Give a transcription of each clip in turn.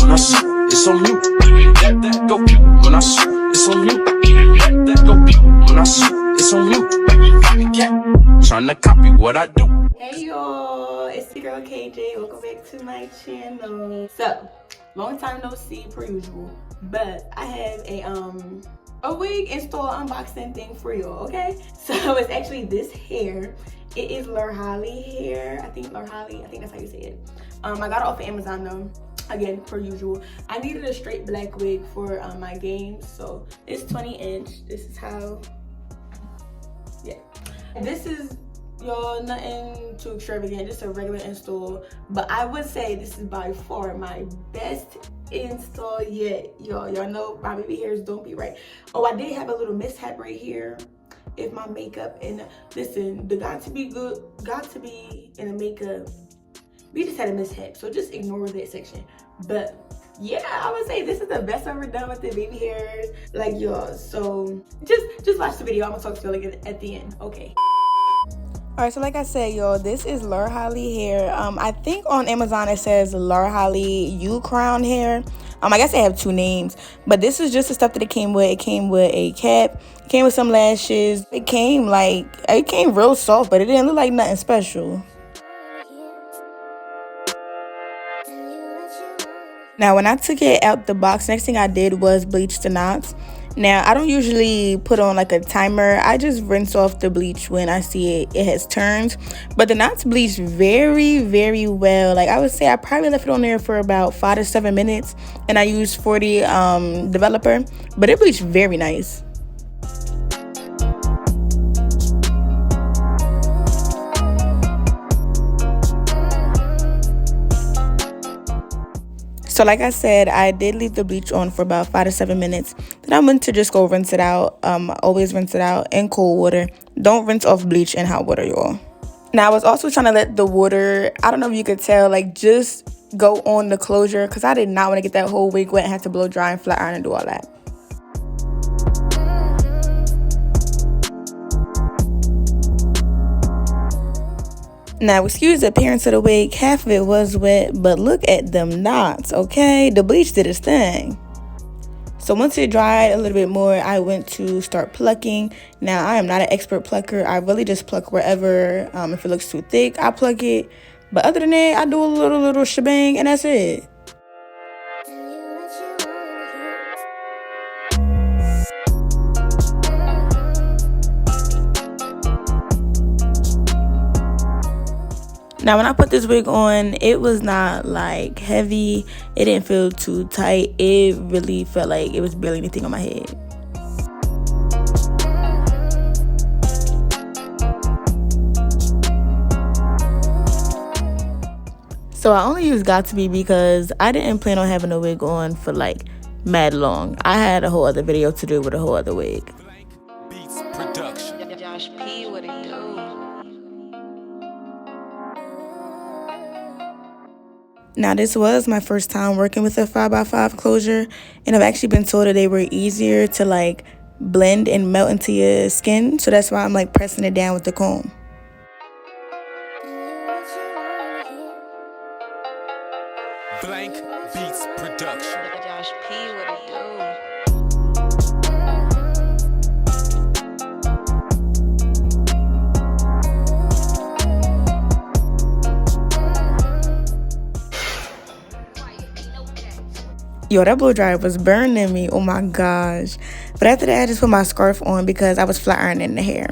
When I shoot, it's on you. That go when I shoot, it's on you. That go when I shoot, it's on you. Tryna copy what I do. Hey y'all, it's your girl KJ. Welcome back to my channel. So, long time no see per usual, but I have a wig install unboxing thing for y'all, okay? So it's actually this hair. It is Larhali hair. I think that's how you say it. I got it off of Amazon though. Again, per usual. I needed a straight black wig for my games, so it's 20-inch. This is how, yeah. This is, y'all, nothing too extravagant, just a regular install. But I would say this is by far my best install yet. Y'all know my baby hairs don't be right. Oh, I did have a little mishap right here. If my makeup, and listen, the got to be in the makeup, we just had a mishap, so just ignore that section. But yeah, I would say this is the best I've ever done with the baby hairs, like y'all. So just watch the video. I'm gonna talk to you like at the end, okay? Alright, so like I said, y'all, this is Larhali hair. I think on Amazon it says Larhali UCrown hair. I guess they have two names, but this is just the stuff that it came with. It came with a cap, it came with some lashes. It came real soft, but it didn't look like nothing special. Now, when I took it out the box, next thing I did was bleach the knots. Now, I don't usually put on like a timer. I just rinse off the bleach when I see it has turned. But the knots bleached very, very well. Like, I would say I probably left it on there for about 5 to 7 minutes. And I used 40 developer. But it bleached very nice. So like I said, I did leave the bleach on for about 5 to 7 minutes. Then I went to just go rinse it out. Always rinse it out in cold water. Don't rinse off bleach in hot water, y'all. Now, I was also trying to let the water, I don't know if you could tell, like just go on the closure. Because I did not want to get that whole wig wet and have to blow dry and flat iron and do all that. Now, excuse the appearance of the wig, half of it was wet, but look at them knots, okay? The bleach did its thing. So once it dried a little bit more, I went to start plucking. Now, I am not an expert plucker. I really just pluck wherever. If it looks too thick, I pluck it. But other than that, I do a little shebang, and that's it. Now, when I put this wig on, it was not like heavy. It didn't feel too tight. It really felt like it was barely anything on my head. So I only used Got To Be because I didn't plan on having a wig on for like mad long. I had a whole other video to do with a whole other wig. Now, this was my first time working with a 5x5 closure, and I've actually been told that they were easier to like blend and melt into your skin, so that's why I'm like pressing it down with the comb. Blank Beats Production. Josh P, what it do? Yo, that blow dryer was burning me. Oh my gosh. But after that, I just put my scarf on because I was flat ironing the hair.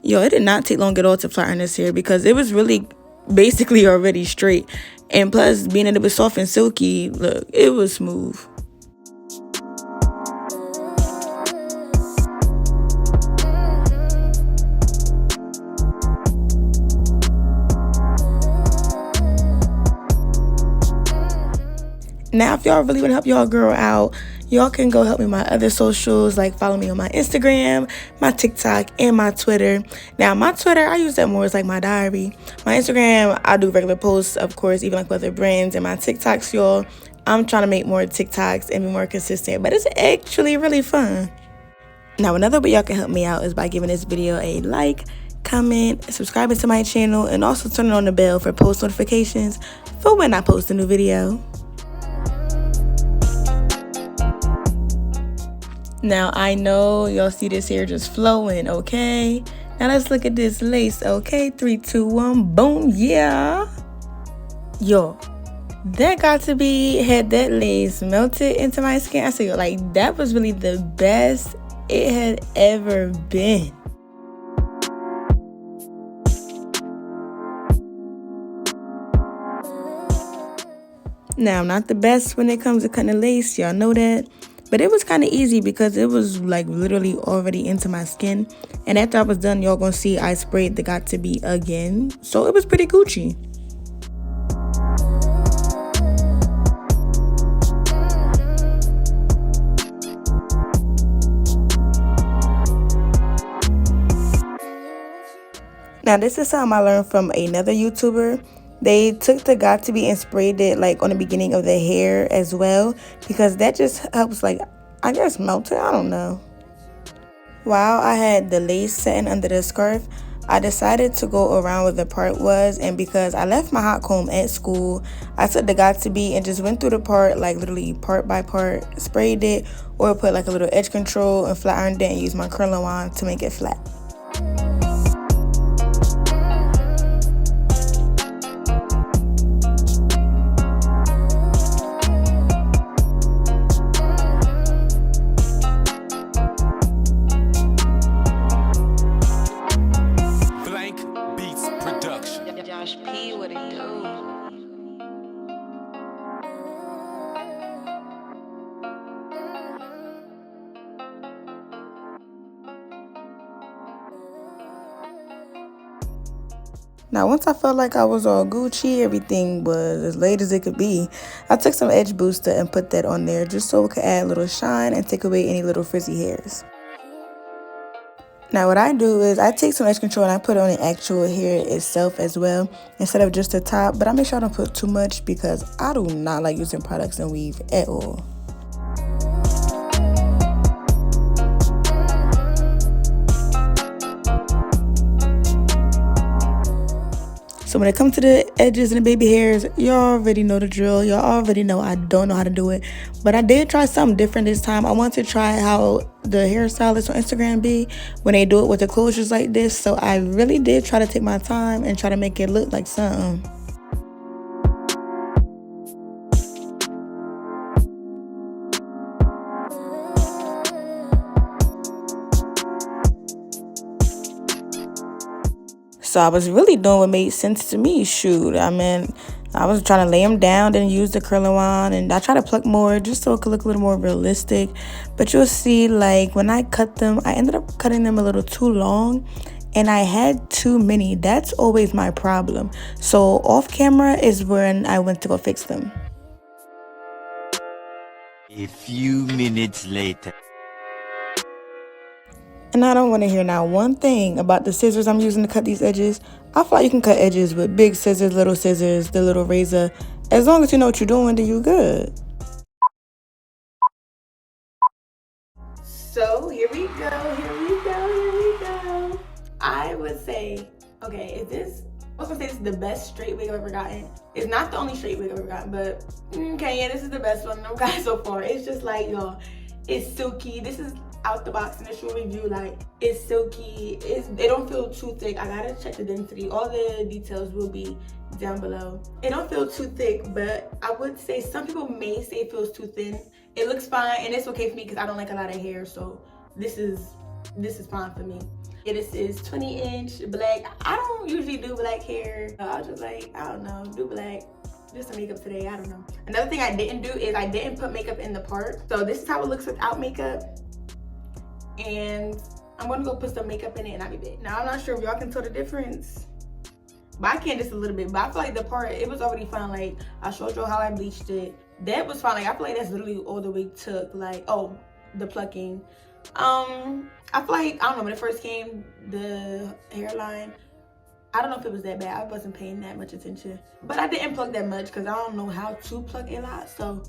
Yo, it did not take long at all to flat iron this hair because it was really basically already straight. And plus, being that it was soft and silky, look, it was smooth. Now, if y'all really want to help y'all girl out, y'all can go help me on my other socials, like follow me on my Instagram, my TikTok, and my Twitter. Now, my Twitter, I use that more as like my diary. My Instagram, I do regular posts, of course, even like with other brands. And my TikToks, y'all, I'm trying to make more TikToks and be more consistent, but it's actually really fun. Now, another way y'all can help me out is by giving this video a like, comment, subscribing to my channel, and also turning on the bell for post notifications for when I post a new video. Now, I know y'all see this hair just flowing, okay? Now, let's look at this lace, okay? 3, 2, 1, boom, yeah. Yo, that got to be, had that lace melted into my skin. I said, like, that was really the best it had ever been. Now, I'm not the best when it comes to cutting lace, y'all know that. But it was kind of easy because it was like literally already into my skin. And after I was done, y'all gonna see I sprayed the got to be again. So it was pretty Gucci. Now, this is something I learned from another YouTuber. They took the got to be and sprayed it like on the beginning of the hair as well, because that just helps, like, I guess melt it. I don't know. While I had the lace setting under the scarf, I decided to go around where the part was, and because I left my hot comb at school, I took the got to be and just went through the part, like literally part by part, sprayed it, or put like a little edge control and flat ironed it and used my curling wand to make it flat. Now, once I felt like I was all Gucci, everything was as laid as it could be, I took some edge booster and put that on there just so it could add a little shine and take away any little frizzy hairs. Now, what I do is I take some edge control and I put it on the actual hair itself as well, instead of just the top. But I make sure I don't put too much because I do not like using products and weave at all. So when it comes to the edges and the baby hairs, y'all already know the drill. Y'all already know I don't know how to do it. But I did try something different this time. I want to try how the hairstylists on Instagram be when they do it with the closures like this. So I really did try to take my time and try to make it look like something. So I was really doing what made sense to me. Shoot, I mean, I was trying to lay them down, then use the curling wand, and I try to pluck more just so it could look a little more realistic. But you'll see, like, when I cut them, I ended up cutting them a little too long, and I had too many. That's always my problem. So off camera is when I went to go fix them. A few minutes later. And I don't want to hear now one thing about the scissors I'm using to cut these edges. I feel like you can cut edges with big scissors, the little razor. As long as you know what you're doing, then you good. So here we go. I would say, okay, I was gonna say this is the best straight wig I've ever gotten. It's not the only straight wig I've ever gotten, but okay, yeah, this is the best one I've gotten so far. It's just like, y'all, it's silky. This is out the box initial review. Like, it's silky, it don't feel too thick. I gotta check the density. All the details will be down below. It don't feel too thick, but I would say some people may say it feels too thin. It looks fine, and it's okay for me because I don't like a lot of hair, so this is fine for me. Yeah, this is 20-inch black. I don't usually do black hair. I was just like, I don't know, do black. Do some makeup today, I don't know. Another thing I didn't do is I didn't put makeup in the part. So this is how it looks without makeup. And I'm gonna go put some makeup in it and I'll be back. Now, I'm not sure if y'all can tell the difference, but I can just a little bit. But I feel like the part, it was already fine. Like, I showed you how I bleached it. That was fine. Like, I feel like that's literally all the wig took. Like, oh, the plucking. I feel like, I don't know, when it first came, the hairline, I don't know if it was that bad. I wasn't paying that much attention. But I didn't pluck that much because I don't know how to pluck a lot. So,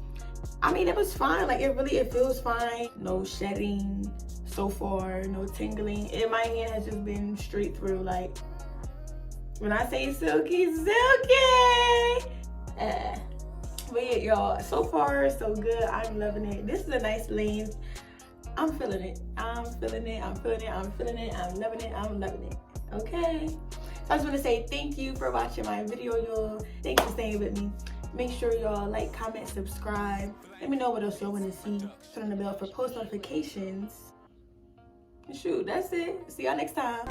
I mean, it was fine. Like, it feels fine. No shedding so far, no tingling. And my hand has just been straight through. Like, when I say silky, silky. But yeah, y'all, so far, so good. I'm loving it. This is a nice length. I'm feeling it. I'm feeling it. I'm feeling it. I'm feeling it. I'm loving it. I'm loving it. Okay. So I just want to say thank you for watching my video, y'all. Thanks for staying with me. Make sure y'all like, comment, subscribe. Let me know what else y'all want to see. Turn on the bell for post notifications. Shoot, that's it. See y'all next time.